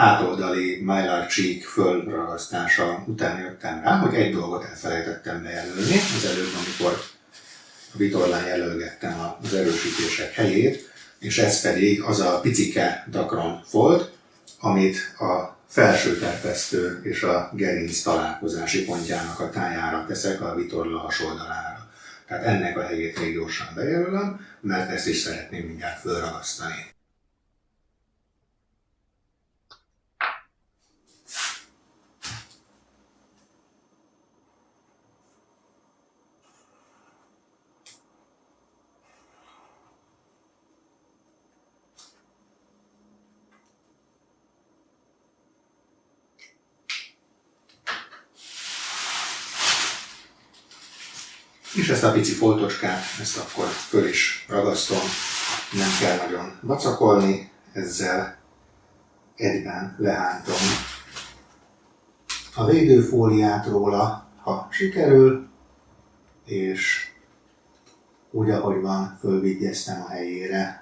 hátoldali Mylar Cheek fölragasztása után jöttem rá, hogy egy dolgot elfelejtettem bejelölni az előbb, amikor a vitorlán jelölgettem az erősítések helyét, és ez pedig az a picike Dacron volt, amit a felső terpesztő és a gerinc találkozási pontjának a tájára teszek a vitorla hasoldalára. Tehát ennek a helyét még gyorsan bejelölöm, mert ezt is szeretném mindjárt fölragasztani. És ezt a pici foltocskát, ezt akkor föl is ragasztom, nem kell nagyon vacakolni, ezzel egyben lehántom a védőfóliát róla, ha sikerül, és úgy, ahogy van, fölvigyeztem a helyére.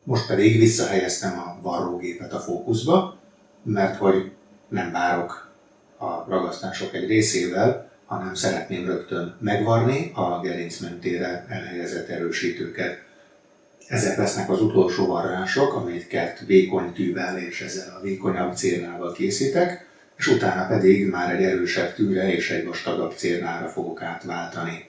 Most pedig visszahelyeztem a varrógépet a fókuszba, mert hogy nem várok a ragasztások egy részével, hanem szeretném rögtön megvarni a gerinc mentére elhelyezett erősítőket. Ezek lesznek az utolsó varrások, amiket vékony tűvel és ezzel a vékonyabb cérnával készítek, és utána pedig már egy erősebb tűre és egy vastagabb cérnára fogok átváltani.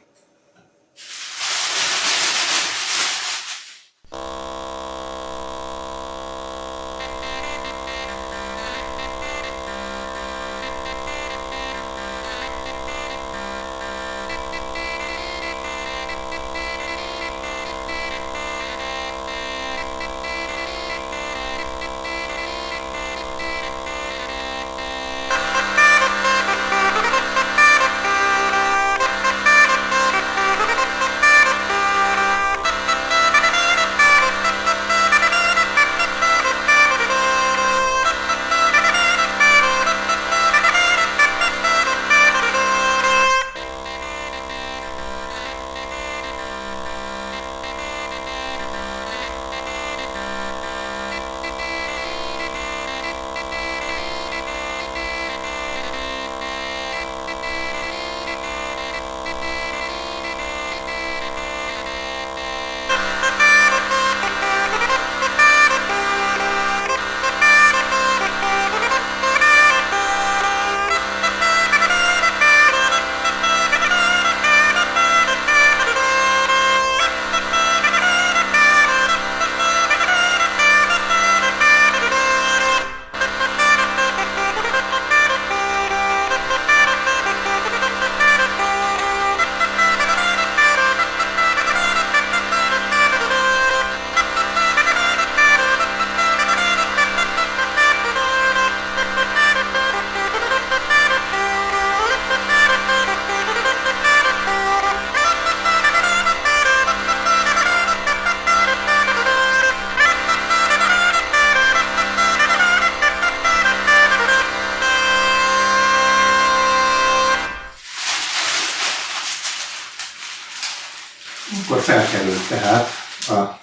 Akkor felkerült tehát a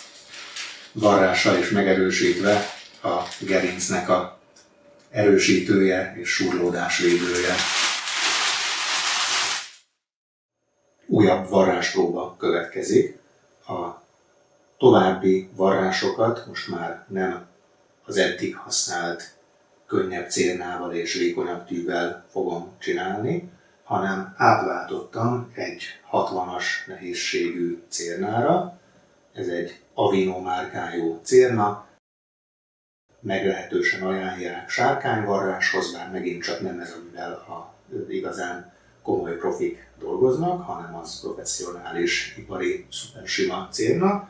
varrással is megerősítve a gerincnek a erősítője és surlódásvédője. Újabb varráspróba következik. A további varrásokat most már nem az eddig használt könnyebb cérnával és vékonyabb tűvel fogom csinálni, hanem átváltottam egy 60-as nehézségű cérnára. Ez egy Avino márkájú cérna, meglehetősen ajánlják sárkányvarráshoz, bár megint csak nem ez, amivel a igazán komoly profik dolgoznak, hanem az professzionális, ipari, szupersima cérna,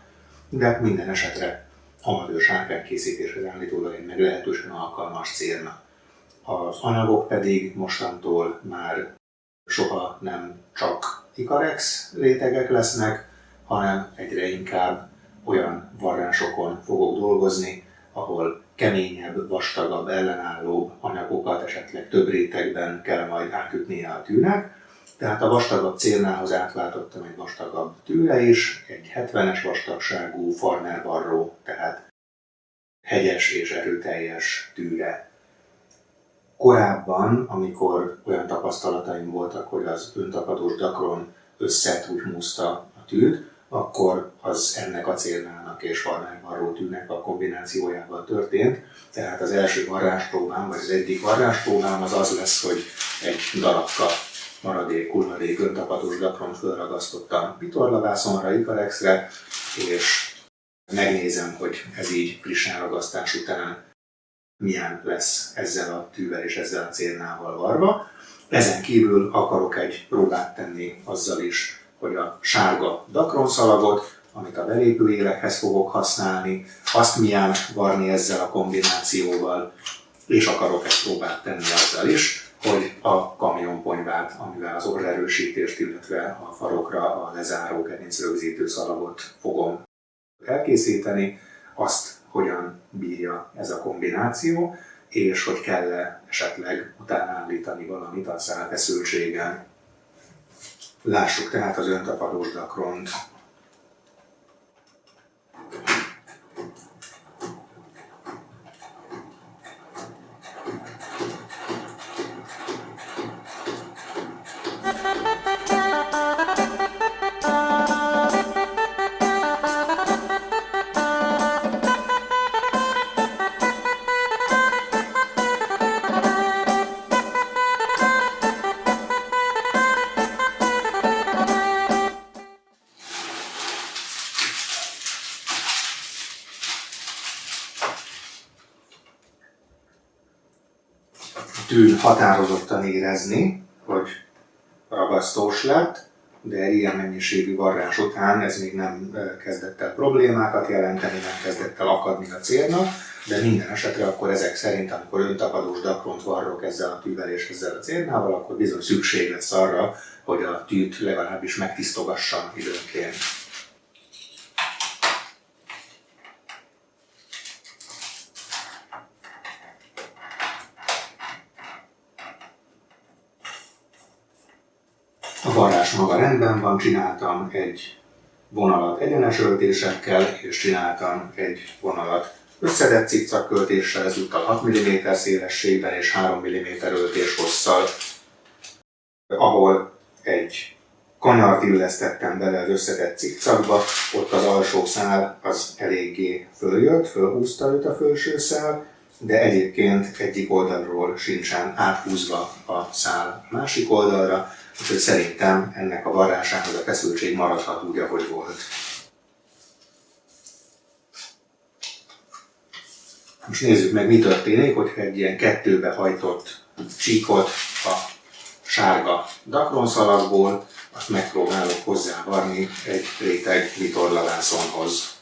de minden esetre amatőr sárkány készítéshez állítólag egy meglehetősen alkalmas célna. Az anyagok pedig mostantól már soha nem csak Icarex rétegek lesznek, hanem egyre inkább olyan varrásokon fogok dolgozni, ahol keményebb, vastagabb, ellenállóbb anyagokat esetleg több rétegben kell majd átütnie a tűnek. Tehát a vastagabb célnához átváltottam egy vastagabb tűre is, egy 70-es vastagságú Farner varró, tehát hegyes és erőteljes tűre. Korábban, amikor olyan tapasztalataim voltak, hogy az öntapadós Dacron összetújhúzta a tűt, akkor az ennek a célnának és Farner varró tűnek a kombinációjával történt. Tehát az első varráspróbám, vagy az egyik varráspróbám az lesz, hogy egy darabka hulladék öntapadós Dacront fölragasztottam vitorlavászonra, Icarexre, és megnézem, hogy ez így frissen ragasztás után milyen lesz ezzel a tűvel és ezzel a célnával varva. Ezen kívül akarok egy próbát tenni azzal is, hogy a sárga Dacron szalagot, amit a belépő élekhez fogok használni, azt milyen varni ezzel a kombinációval, és akarok egy próbát tenni azzal is, hogy a kamionponyvát, amivel az orrerősítést, illetve a farokra a lezáró gerincrögzítő szalagot fogom elkészíteni, azt hogyan bírja ez a kombináció, és hogy kell-e esetleg utána állítani valamit a szálfeszültségen. Lássuk tehát az öntapadós Dacront. Tűn határozottan érezni, hogy ragasztós lett, de egy ilyen mennyiségű varrás után ez még nem kezdett el problémákat jelenteni, nem kezdett el akadni a célnak, de minden esetre akkor ezek szerint, amikor öntapadós Dacront varrok ezzel a tűvel és ezzel a célnával, akkor bizony szükség lesz arra, hogy a tűt legalábbis megtisztogassam időnként. A varrás maga rendben van, csináltam egy vonalat egyenes öltésekkel, és csináltam egy vonalat összedett cikcakköltéssel, ezúttal 6 mm szélességben és 3 mm öltés hosszal, ahol egy kanyart illesztettem bele az összetett cikcakba, ott az alsó szál az eléggé följött, fölhúzta őt a felső szál, de egyébként egyik oldalról sincsen áthúzva a szál a másik oldalra, úgyhogy szerintem ennek a varrásához a feszültség maradhat úgy, ahogy volt. Most nézzük meg, mi történik, hogyha egy ilyen kettőbe hajtott csíkot a sárga Dacron szalagból, azt megpróbálok hozzávarni egy réteg vitorlavászonhoz.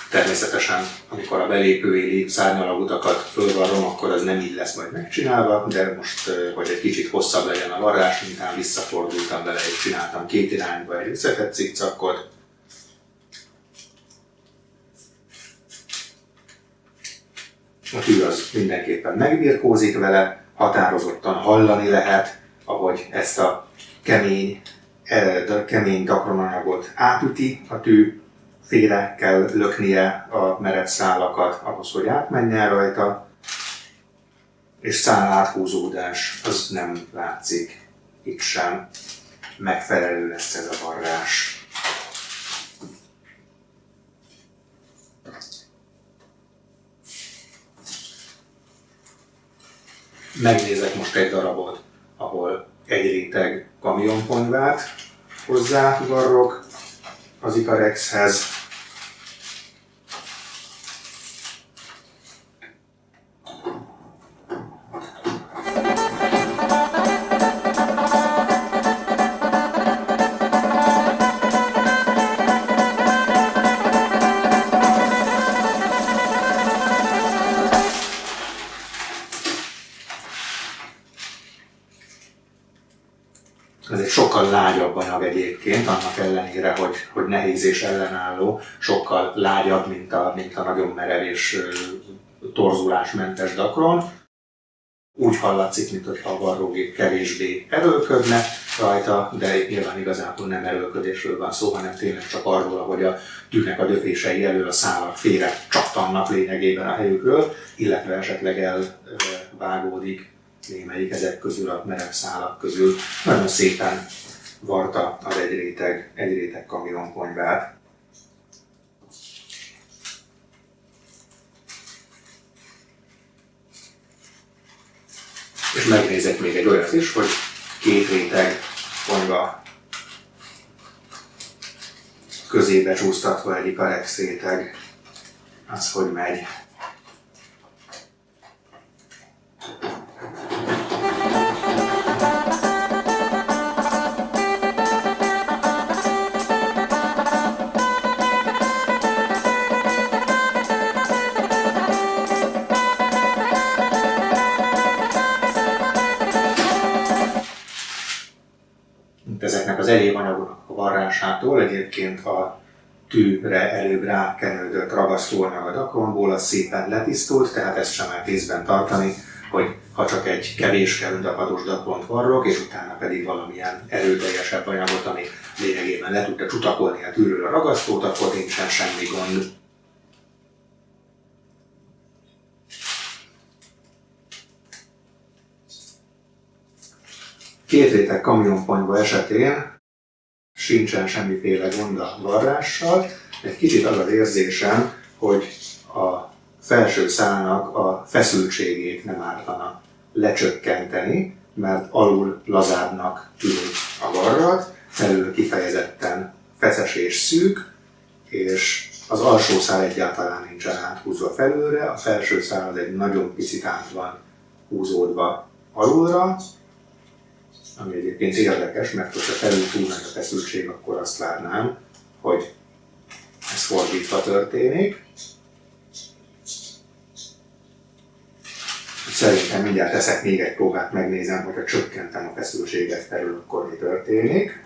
Természetesen, amikor a belépőéli szárnyalagutakat fölvarrom, akkor az nem így lesz majd megcsinálva, de most, hogy egy kicsit hosszabb legyen a varrás, mintán visszafordultam bele és csináltam két irányba egy összetett cikcakot. A tű az mindenképpen megbirkózik vele, határozottan hallani lehet, ahogy ezt a kemény Dacron anyagot átüti a tű, félre kell löknie a merev szálakat ahhoz, hogy átmenjen rajta, és szál áthúzódás az nem látszik itt sem. Megfelelő lesz ez a varrás. Megnézek most egy darabot, ahol egy réteg kamionponyvát hozzávarrok az Icarexhez. Ez egy sokkal lágyabb anyag egyébként, annak ellenére, hogy nehéz és ellenálló, sokkal lágyabb, mint a nagyon merev és torzulásmentes dakron. Úgy hallatszik, mintha a varrógép kevésbé erőlködne rajta, de itt nyilván igazából nem erőlködésről van szó, hanem tényleg csak arról, hogy a tűnek a döfései elől a szálak félre csattannak lényegében a helyükről, illetve esetleg elvágódik némelyik ezek közül, a merev szálak közül. Nagyon szépen varta az egy réteg kamionponyvát. És megnézek még egy olyat is, hogy két réteg ponyva közébe csúsztatva egy Icarex réteg, az hogy megy. Ezeknek az egyéb anyagoknak a varrásától egyébként a tűre előbb rákenődött ragasztóanyag a dakronból, az szépen letisztult, tehát ezt sem lehet észben tartani, hogy ha csak egy kevéske öntapadós dakront varrok, és utána pedig valamilyen erőteljesebb anyagot, ami lényegében le tudta csutakolni a tűről a ragasztót, akkor nincsen semmi gond. Két réteg kamionponyva esetén sincsen semmiféle gond a varrással. Egy kicsit az az érzésem, hogy a felső szálnak a feszültségét nem ártana lecsökkenteni, mert alul lazábbnak tűnik a varrat, felül kifejezetten feszes és szűk, és az alsó szál egyáltalán nincsen áthúzva felülre, a felső szál az egy nagyon picit át van húzódva alulra, ami egyébként érdekes, mert hogyha felül túl nagy a feszültség, akkor azt várnám, hogy ez fordítva történik. Szerintem mindjárt teszek még egy próbát, megnézem, hogyha csökkentem a feszültséget felül, akkor mi történik.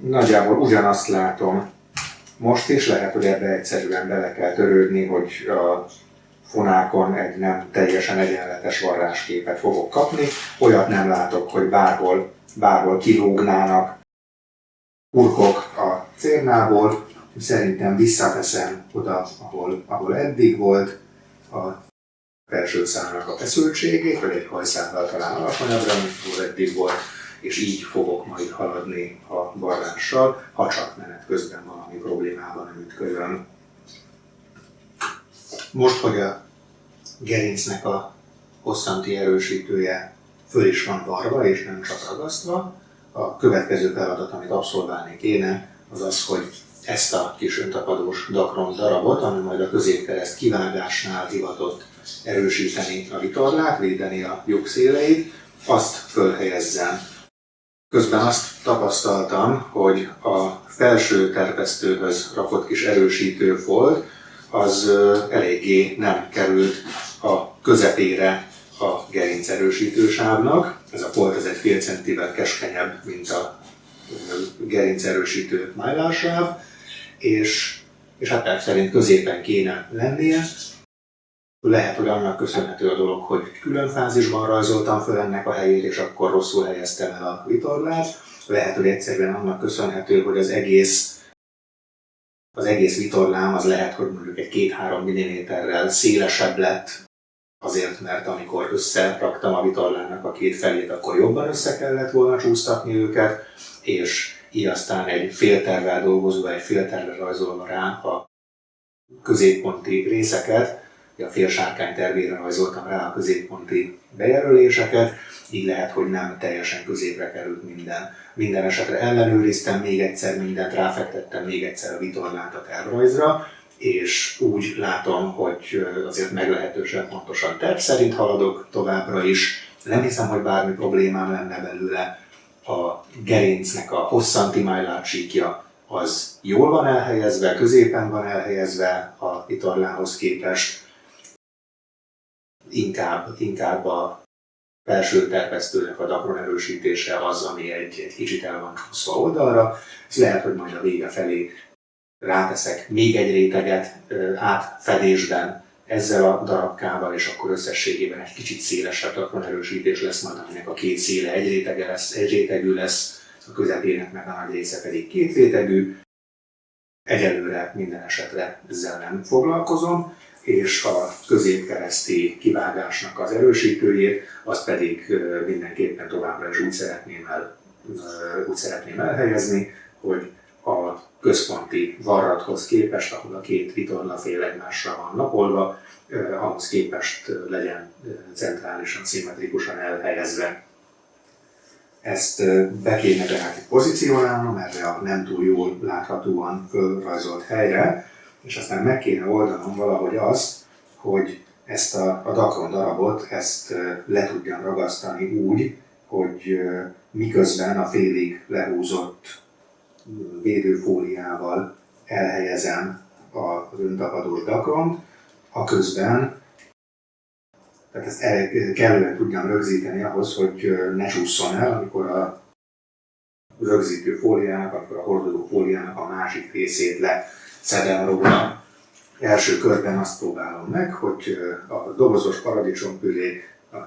Nagyjából ugyanazt látom most is, lehet, hogy ebbe egyszerűen bele kell törődni, hogy a fonákon egy nem teljesen egyenletes varrásképet fogok kapni. Olyat nem látok, hogy bárhol kilógnának urkok a cérnából. Szerintem visszateszem oda, ahol eddig volt a felső szálnak a feszültségét, vagy egy hajszállal talán alapanyagra, mint ahol eddig volt, és így fogok majd haladni a varrással, ha csak menet közben valami problémában nem ütközöm. Most, hogy a gerincnek a hosszanti erősítője föl is van varva, és nem csak ragasztva, a következő feladat, amit abszolválni kéne, az az, hogy ezt a kis öntapadós dakron darabot, ami majd a középkereszt kivágásnál hivatott erősíteni a vitorlát, védeni a lyuk széleit, azt fölhelyezzem. Közben azt tapasztaltam, hogy a felső terpesztőhöz rakott kis erősítő folt, az eléggé nem került a közepére a gerinc erősítősávnak. Ez a folt ez egy fél centivel keskenyebb, mint a gerinc erősítő májlársáv, és hát terv szerint középen kéne lennie. Lehet, hogy annak köszönhető a dolog, hogy külön fázisban rajzoltam föl ennek a helyét, és akkor rosszul helyeztem el a vitorlát. Lehet, hogy egyszerűen annak köszönhető, hogy az egész vitorlám az lehet, hogy mondjuk egy 2-3 mm-rel szélesebb lett, azért, mert amikor összeraktam a vitorlának a két felét, akkor jobban össze kellett volna csúsztatni őket, és így aztán egy féltervel dolgozva, egy féltervel rajzolva rá a középponti részeket, a félsárkány tervére rajzoltam rá a középponti bejelöléseket, így lehet, hogy nem teljesen középre került minden. Minden esetre ellenőriztem még egyszer mindent, ráfektettem még egyszer a vitorlát a tervrajzra, és úgy látom, hogy azért meglehetősen pontosan terv szerint haladok továbbra is. Nem hiszem, hogy bármi problémám lenne belőle. A gerincnek a hosszanti májlácsíkja az jól van elhelyezve, középen van elhelyezve a vitorlához képest. Inkább a felső terpesztőnek a dakron erősítése az, ami egy kicsit el van csúszva oldalra. Ez lehet, hogy majd a vége felé ráteszek még egy réteget átfedésben ezzel a darabkával, és akkor összességében egy kicsit szélesebb dakron erősítés lesz majd, aminek a két széle egy rétegű lesz, a közepének meg a nagy része pedig két rétegű. Egyelőre minden esetre ezzel nem foglalkozom, és a középkereszti kivágásnak az erősítőjét, azt pedig mindenképpen továbbra is úgy szeretném elhelyezni, hogy a központi varrathoz képest, ahol a két vitorlafél egymásra van napolva, ahhoz képest legyen centrálisan, szimmetrikusan elhelyezve. Ezt be kéne tehát pozícionálnom erre a nem túl jól láthatóan fölrajzolt helyre, és aztán meg kéne oldanom valahogy azt, hogy ezt a dakron darabot ezt le tudjam ragasztani úgy, hogy miközben a félig lehúzott védőfóliával elhelyezem az öntapadós dakront, aközben, tehát ezt kellően tudjam rögzíteni ahhoz, hogy ne csúszson el, amikor a rögzítő fóliának, amikor a hordozó fóliának a másik részét leszedem róla. Első körben azt próbálom meg, hogy a dobozos paradicsompüré, a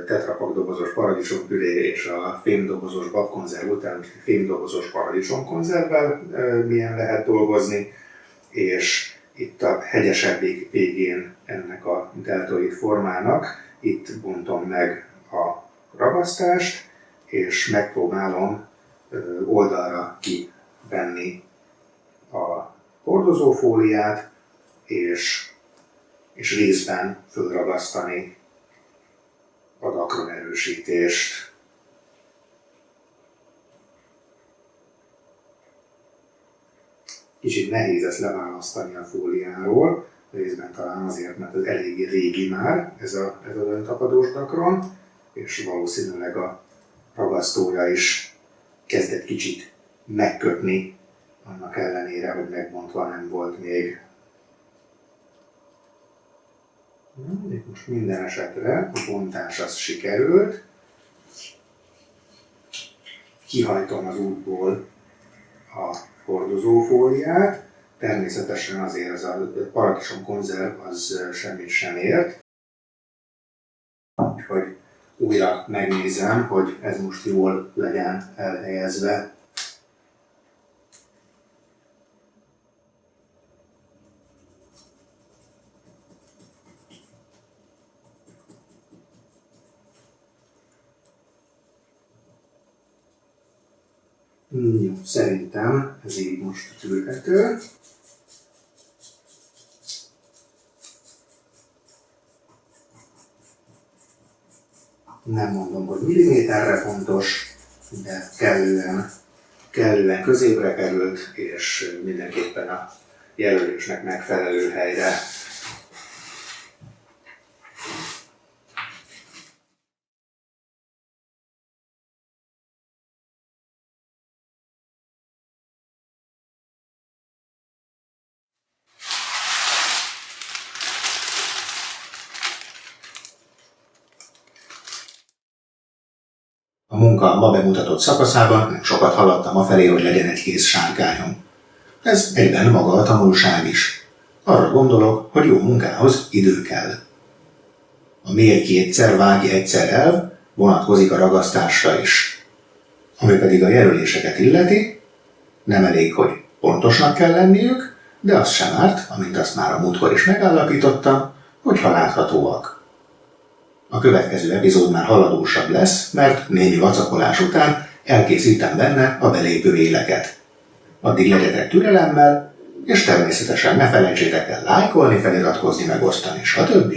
tetrapak dobozos paradicsompüré és a fémdobozos babkonzerv után fémdobozos paradicsomkonzervvel milyen lehet dolgozni, és itt a hegyesebbik végén ennek a deltoid formának, itt bontom meg a ragasztást, és megpróbálom oldalra kivenni a hordozófóliát, és részben fölragasztani a dakron erősítést. Kicsit nehéz ezt leválasztani a fóliáról, részben talán azért, mert ez elég régi már, ez a öntapadós dakron, és valószínűleg a ragasztója is kezdett kicsit megkötni, annak ellenére, hogy megbontva nem volt még. Most minden esetre a bontás az sikerült. Kihajtom az útból a hordozófóliát. Természetesen azért ez a paradicsomkonzerv az semmit sem ért. Úgyhogy újra megnézem, hogy ez most jól legyen elhelyezve. Jó, szerintem ez így most tűrhető. Nem mondom, hogy milliméterre fontos, de kellően középre került, és mindenképpen a jelölésnek megfelelő helyre. A munka ma bemutatott szakaszában nem sokat haladtam afelé, hogy legyen egy kész sárkányom. Ez egyben maga a tanulság is. Arra gondolok, hogy jó munkához idő kell. A mérj kétszer, vágj egyszer elv vonatkozik a ragasztásra is. Ami pedig a jelöléseket illeti, nem elég, hogy pontosnak kell lenniük, de az sem árt, amint azt már a múltkor is megállapítottam, hogyha láthatóak. A következő epizód már haladósabb lesz, mert némi vacakolás után elkészítem benne a belépő éleket. Addig legyetek türelemmel, és természetesen ne felejtsétek el lájkolni, feliratkozni, megosztani, stb.